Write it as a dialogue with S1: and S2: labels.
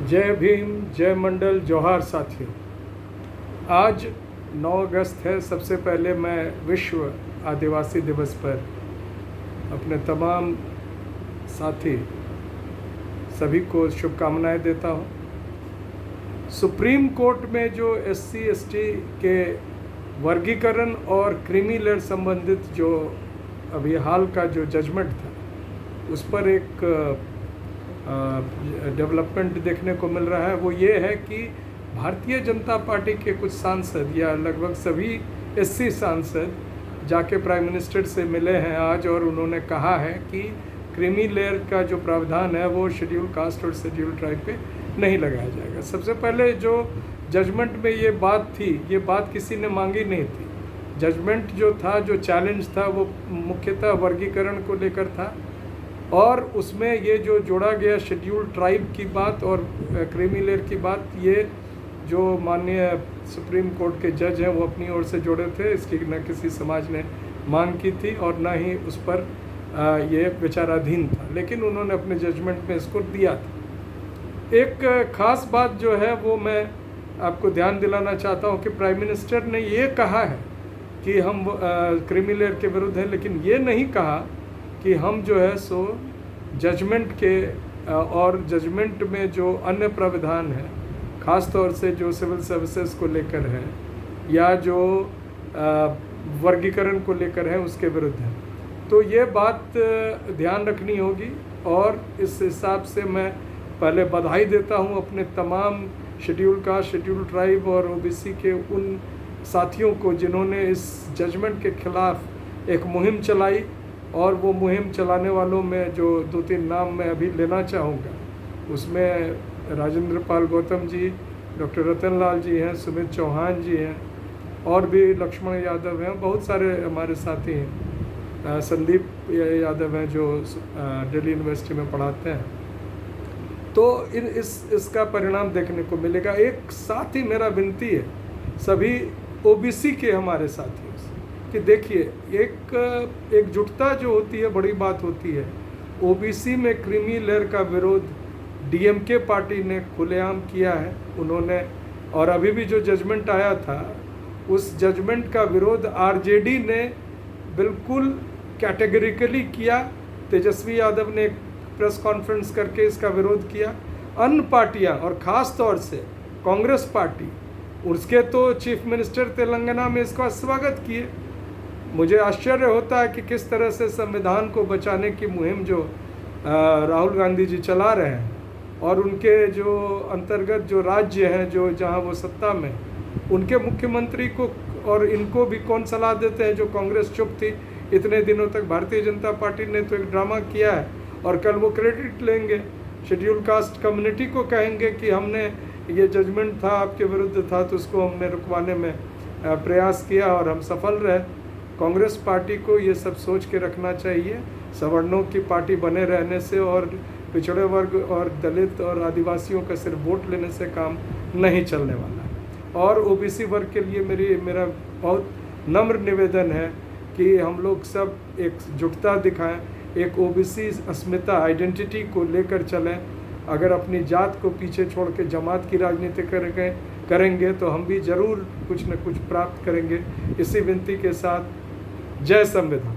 S1: जय भीम, जय मंडल, जोहार साथियों। आज 9 अगस्त है। सबसे पहले मैं विश्व आदिवासी दिवस पर अपने तमाम साथी सभी को शुभकामनाएं देता हूं। सुप्रीम कोर्ट में जो SC ST के वर्गीकरण और क्रीमी लेयर संबंधित जो अभी हाल का जो जजमेंट था, उस पर एक डेवलपमेंट देखने को मिल रहा है। वो ये है कि भारतीय जनता पार्टी के कुछ सांसद या लगभग सभी SC सांसद जाके प्राइम मिनिस्टर से मिले हैं आज, और उन्होंने कहा है कि क्रीमी लेयर का जो प्रावधान है वो शेड्यूल कास्ट और शेड्यूल ट्राइब पे नहीं लगाया जाएगा। सबसे पहले जो जजमेंट में ये बात थी, ये बात किसी ने मांगी नहीं थी। जजमेंट जो था, जो चैलेंज था, वो मुख्यतः वर्गीकरण को लेकर था, और उसमें ये जो जोड़ा गया शेड्यूल ट्राइब की बात और क्रीमी लेयर की बात, ये जो माननीय सुप्रीम कोर्ट के जज हैं वो अपनी ओर से जोड़े थे। इसकी न किसी समाज ने मांग की थी और न ही उस पर ये विचाराधीन था, लेकिन उन्होंने अपने जजमेंट में इसको दिया था। एक ख़ास बात जो है वो मैं आपको ध्यान दिलाना चाहता हूँ कि प्राइम मिनिस्टर ने ये कहा है कि हम क्रीमी लेयर के विरुद्ध हैं, लेकिन ये नहीं कहा कि हम जो है सो जजमेंट के और जजमेंट में जो अन्य प्रावधान है, ख़ास तौर से जो सिविल सर्विसेज को लेकर है या जो वर्गीकरण को लेकर है, उसके विरुद्ध है। तो ये बात ध्यान रखनी होगी, और इस हिसाब से मैं पहले बधाई देता हूँ अपने तमाम शेड्यूल कास्ट, शेड्यूल ट्राइब और OBC के उन साथियों को जिन्होंने इस जजमेंट के खिलाफ एक मुहिम चलाई। और वो मुहिम चलाने वालों में जो 2-3 नाम मैं अभी लेना चाहूँगा, उसमें राजेंद्र पाल गौतम जी, डॉक्टर रतन लाल जी हैं, सुमित चौहान जी हैं, और भी लक्ष्मण यादव हैं, बहुत सारे हमारे साथी हैं, संदीप यादव हैं जो दिल्ली यूनिवर्सिटी में पढ़ाते हैं। तो इसका परिणाम देखने को मिलेगा। एक साथ ही मेरा विनती है सभी OBC के हमारे साथियों से कि देखिए, एक एकजुटता जो होती है बड़ी बात होती है। OBC में क्रीमी लेयर का विरोध DMK पार्टी ने खुलेआम किया है उन्होंने, और अभी भी जो जजमेंट आया था उस जजमेंट का विरोध RJD ने बिल्कुल कैटेगरिकली किया। तेजस्वी यादव ने एक प्रेस कॉन्फ्रेंस करके इसका विरोध किया। अन्य पार्टियां और ख़ास तौर से कांग्रेस पार्टी, उसके तो चीफ मिनिस्टर तेलंगाना में इसका स्वागत किए। मुझे आश्चर्य होता है कि किस तरह से संविधान को बचाने की मुहिम जो राहुल गांधी जी चला रहे हैं, और उनके जो अंतर्गत जो राज्य हैं जो जहां वो सत्ता में, उनके मुख्यमंत्री को और इनको भी कौन सलाह देते हैं। जो कांग्रेस चुप थी इतने दिनों तक, भारतीय जनता पार्टी ने तो एक ड्रामा किया है, और कल वो क्रेडिट लेंगे, शेड्यूल कास्ट कम्युनिटी को कहेंगे कि हमने ये जजमेंट था आपके विरुद्ध था तो उसको हमने रुकवाने में प्रयास किया और हम सफल रहे। कांग्रेस पार्टी को ये सब सोच के रखना चाहिए। सवर्णों की पार्टी बने रहने से और पिछड़े वर्ग और दलित और आदिवासियों का सिर्फ वोट लेने से काम नहीं चलने वाला है। और OBC वर्ग के लिए मेरा बहुत नम्र निवेदन है कि हम लोग सब एकजुटता दिखाएं, एक OBC अस्मिता, आइडेंटिटी को लेकर चलें। अगर अपनी जात को पीछे छोड़ के जमात की राजनीति करेंगे तो हम भी ज़रूर कुछ न कुछ प्राप्त करेंगे। इसी विनती के साथ, जय संविधान।